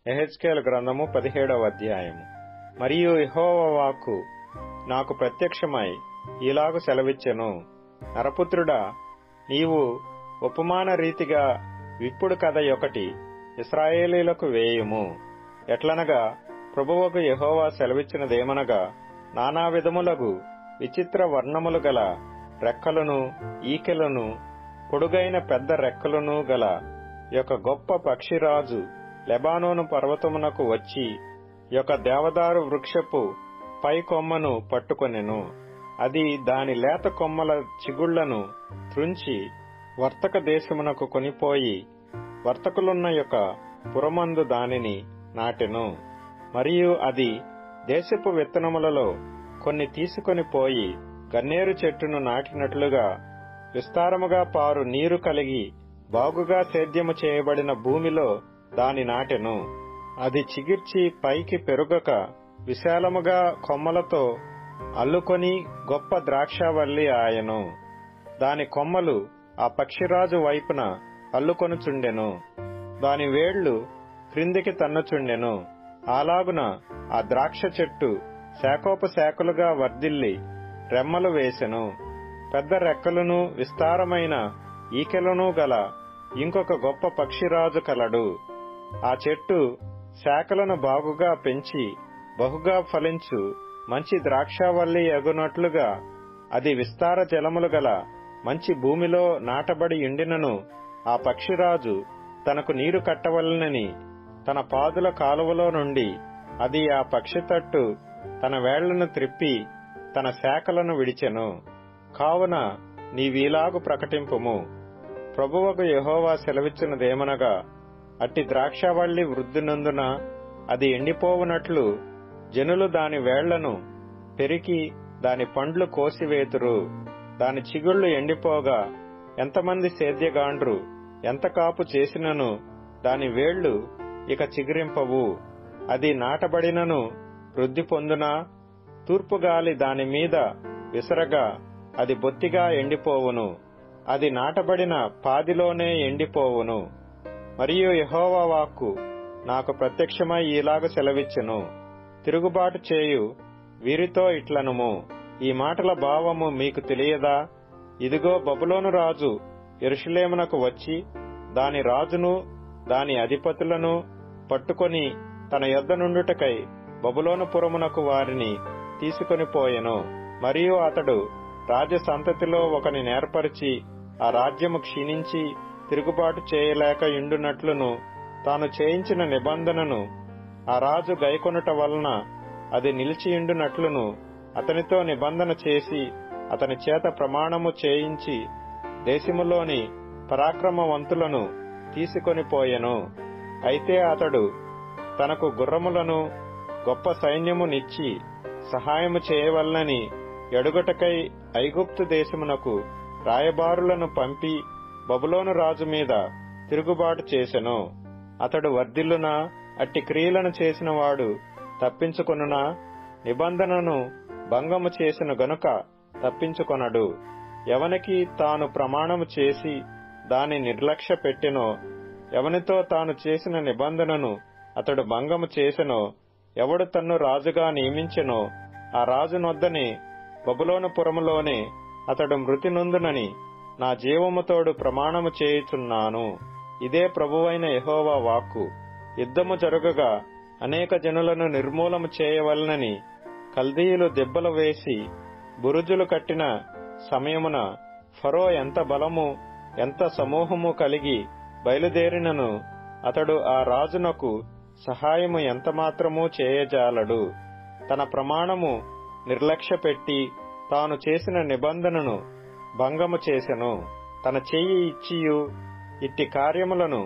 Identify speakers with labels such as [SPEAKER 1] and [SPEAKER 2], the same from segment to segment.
[SPEAKER 1] యెహెజ్కేలు గ్రంథము 17వ అధ్యాయము. మరియు యెహోవా వాక్కు నాకు ప్రత్యక్షమై ఇలాగు సెలవిచ్చెను, నరపుత్రుడా, నీవు ఉపమాన రీతిగా విప్పుడు కథ ఒకటి ఇశ్రాయేలీయులకు వేయుము. ఎట్లనగా, ప్రభువగు యెహోవా సెలవిచ్చినదేమనగా, నానా విధములగు విచిత్ర వర్ణములు గల రెక్కలను, ఈకెలను, పొడుగైన పెద్ద రెక్కలను గల యొక్క గొప్ప పక్షిరాజు లెబానోను పర్వతమునకు వచ్చి యొక్క దేవదారు వృక్షపు పై కొమ్మను పట్టుకొనెను. అది దాని లేత కొమ్మల చిగుళ్లను త్రుంచి వర్తక దేశమునకు కొనిపోయి వర్తకులున్న యొక్క పురమందు దానిని నాటెను. మరియు అది దేశపు విత్తనములలో కొన్ని తీసుకొని పోయి గన్నేరు చెట్టును నాటినట్లుగా విస్తారముగా పారు నీరు కలిగి బాగుగా సేద్యము చేయబడిన భూమిలో దాని నాటెను. అది చిగిర్చి పైకి పెరుగక విశాలముగా కొమ్మలతో అల్లుకొని గొప్ప ద్రాక్షావల్లి ఆయను. దాని కొమ్మలు ఆ పక్షిరాజు వైపున అల్లుకొనుచుండెను. దాని వేళ్లు క్రిందికి తన్నుచుండెను. అలాగున ఆ ద్రాక్ష చెట్టు శాఖోపశాఖలుగా వర్ధిల్లి రెమ్మలు వేసెను. పెద్ద రెక్కలను విస్తారమైన ఈకెలను గల ఇంకొక గొప్ప పక్షిరాజు కలడు. ఆ చెట్టు శాఖలను బాగుగా పెంచి బహుగా ఫలించు మంచి ద్రాక్షావల్లి ఎగునట్లుగా అది విస్తార జలములు గల మంచి భూమిలో నాటబడి ఉండినను, ఆ పక్షిరాజు తనకు నీరు కట్టవలనని తన పాదుల కాలువలో నుండి అది ఆ పక్షి తట్టు తన వేళ్లను త్రిప్పి తన శాఖలను విడిచెను. కావున నీవీలాగు ప్రకటింపుము, ప్రభువగు యెహోవా సెలవిచ్చినదేమనగా, అట్టి ద్రాక్షావల్లి వృద్ధినందున అది ఎండిపోవునట్లు జనులు దాని వేళ్లను పెరికి దాని పండ్లు కోసివేతురు. దాని చిగుళ్లు ఎండిపోగా ఎంతమంది సేద్యగాండ్రు ఎంత కాపు చేసినను దాని వేళ్లు ఇక చిగురింపవు. అది నాటబడినను వృద్ధి పొందునా, తూర్పుగాలి దాని మీద విసరగా అది బొత్తిగా ఎండిపోవును. అది నాటబడిన పాదిలోనే ఎండిపోవును. మరియు యెహోవా వాక్కు నాకు ప్రత్యక్షమై ఈలాగు సెలవిచ్చెను, తిరుగుబాటు చేయు వీరితో ఇట్లనుము, ఈ మాటల భావము మీకు తెలియదా? ఇదిగో, బబులోను రాజు యెరూషలేమునకు వచ్చి దాని రాజును దాని అధిపతులను పట్టుకొని తన యొద్ద నుండుటకై బబులోను పురమునకు వారిని తీసుకొని పోయెను. మరియు అతడు రాజ్య సంతతిలో ఒకని నేర్పరిచి ఆ రాజ్యము క్షీణించి తిరుగుబాటు చేయలేక యుండునట్లును తాను చేయించిన నిబంధనను ఆ రాజు గైకొనుట వలన అది నిలిచియుండునట్లును అతనితో నిబంధన చేసి అతని చేత ప్రమాణము చేయించి దేశములోని పరాక్రమవంతులను తీసుకొని పోయెను. అయితే అతడు తనకు గుర్రములను గొప్ప సైన్యమునిచ్చి సహాయము చేయవలనని ఎడుగటకై ఐగుప్తు దేశమునకు రాయబారులను పంపి బబులోను రాజు మీద తిరుగుబాటు చేసెను. అతడు వర్ధిల్లునా? అట్టి క్రియలను చేసినవాడు తప్పించుకొనునా? నిబంధనను భంగము చేసిన గనుక తప్పించుకొనడు. ఎవనికి తాను ప్రమాణము చేసి దాని నిర్లక్ష్య పెట్టెనో, ఎవనితో తాను చేసిన నిబంధనను అతడు భంగము చేసెనో, ఎవడు తన్ను రాజుగా నియమించెనో ఆ రాజు నొద్దనే బబులోను పురములోనే అతడు మృతి నొందునని నా జీవముతోడు ప్రమాణము చేయుచున్నాను. ఇదే ప్రభువైన యెహోవా వాక్కు. యుద్ధము జరుగగా అనేక జనులను నిర్మూలము చేయవలనని కల్దీయులు దెబ్బలు వేసి బురుజులు కట్టిన సమయమున ఫరో ఎంత బలము ఎంత సమూహము కలిగి బయలుదేరినను అతడు ఆ రాజునకు సహాయము ఎంతమాత్రమూ చేయజాలడు. తన ప్రమాణము నిర్లక్ష్య పెట్టి తాను చేసిన నిబంధనను భంగము చేసెను. తన చెయ్యి ఇచ్చియు ఇట్టి కార్యములను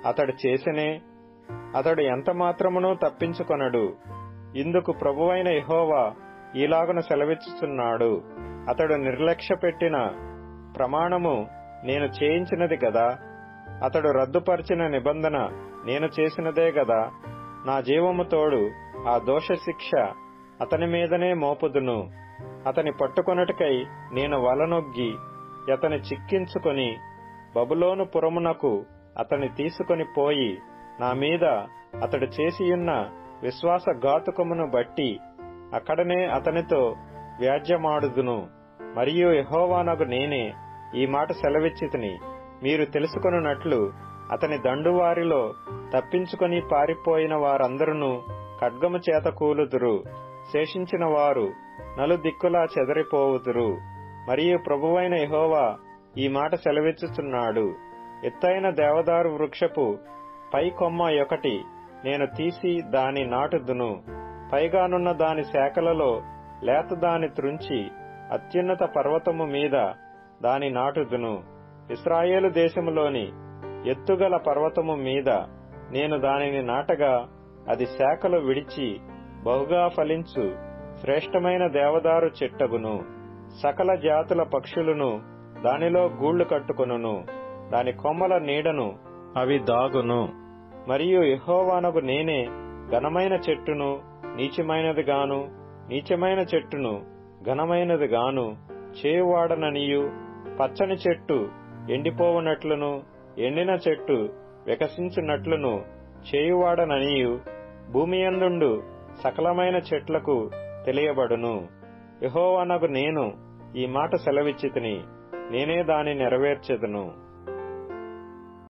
[SPEAKER 1] అతడు చేసెనే. అతడు ఎంతమాత్రమునూ తప్పించుకొనడు. ఇందుకు ప్రభువైన యెహోవా ఈలాగున సెలవిచ్చుచున్నాడు, అతడు నిర్లక్ష్య పెట్టిన ప్రమాణము నేను చేయించినది గదా, అతడు రద్దుపరిచిన నిబంధన నేను చేసినదే గదా. నా జీవముతోడు ఆ దోషశిక్ష అతని మీదనే మోపుదును. అతని పట్టుకొనుటకై నేను వలనొగ్గి అతని చిక్కించుకొని బబులోను పురమునకు అతని తీసుకొని పోయి నా మీద అతడు చేసియున్న విశ్వాసఘాతుకమును బట్టి అక్కడనే అతనితో వ్యాజ్యమాడుదును. మరియు యెహోవానగు నేనే ఈ మాట సెలవిచ్చితిని. మీరు తెలుసుకొనున్నట్లు అతని దండువారిలో తప్పించుకొని పారిపోయిన వారందరూ ఖడ్గము చేత కూలుదురు. శేషించిన వారు నలుదిక్కులా చెదరిపోవుదురు. మరియు ప్రభువైన యెహోవా ఈ మాట సెలవిచ్చుచున్నాడు. ఎత్తైన దేవదారు వృక్షపు పై కొమ్మ ఒకటి నేను తీసి దాని నాటుదును. పైగానున్న దాని శాఖలలో లేత దాని త్రుంచి అత్యున్నత పర్వతము మీద దాని నాటుదును. ఇశ్రాయేలు దేశములోని ఎత్తుగల పర్వతము మీద నేను దానిని నాటగా అది శాఖలు విడిచి బహుగా ఫలించు శ్రేష్టమైన దేవదారు చెట్టగును. సకల జాతుల పక్షులను దానిలో గూళ్లు కట్టుకొనును. దాని కొమ్మల నీడను అవి దాగును. మరియు యెహోవానగు నేనే ఘనమైన చెట్టును నీచమైనదిగాను, నీచమైన చెట్టును ఘనమైనదిగాను చేయువాడననియు, పచ్చని చెట్టు ఎండిపోవునట్లును, ఎండిన చెట్టు వికసించున్నట్లును చేయువాడననియు భూమియందుండు సకలమైన చెట్లకు తెలియబడును. యెహోవానగు నేను ఈ మాట సెలవిచ్చితిని. నేనే దాని నెరవేర్చెదను.